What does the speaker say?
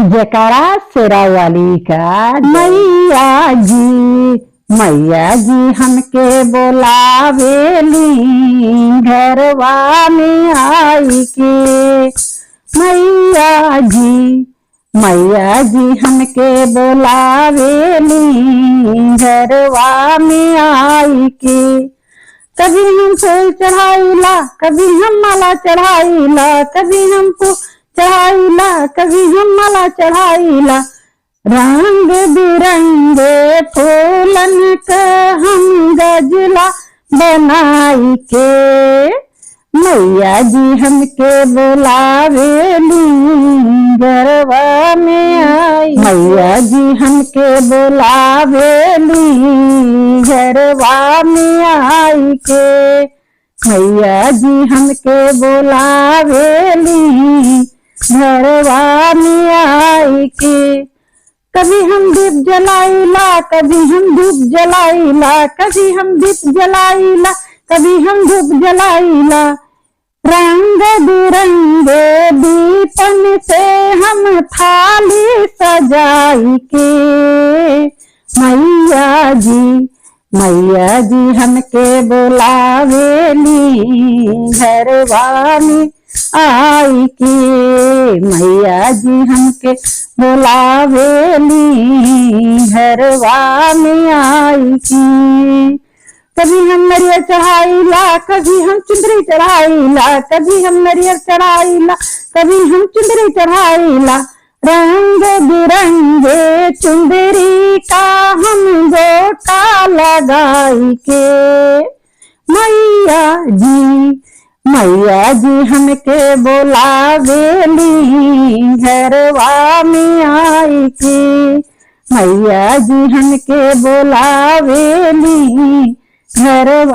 जयकारा शेरा वाली का। मैया जी हमके बोलावेली घरवा में आई के। मैया जी हमके बोलावेली घरवा में आई के। कभी हम फूल चढ़ाईला, कभी हम माला चढ़ाईला, कभी हम फूल चढ़ाईला, कभी हम माला चढ़ाईला। रंग बिरंगे फूलन का हम गजला बनाई के। मैया जी हमके बोलावेली घरवा में आई। मैया जी हमके बोलावेली घरवा में आई के। मैया जी हमके बोलावेली घरवा में आई के। कभी हम दीप जलाईला, कभी हम धूप जलाईला, कभी हम दीप जलाईला, कभी हम धूप जलाईला। रंग बिरंगे दीपन से हम थाली सजाई के। मैया जी हमके बोलावेली घरवा में आई के। मैया जी हमके बोलावेली घरवा में आई की। कभी हम नरियल चढ़ाईला, कभी हम चुंदरी चढ़ाईला, कभी हम नरियल चढ़ाईला, कभी हम चुंदरी चढ़ाईला। रंग बिरंगे चुंदरी का हम गोटा लगाई के। मैया जी हमके बोलावेली घरवा में आई के। मैया जी हमके बोलावेली घरवा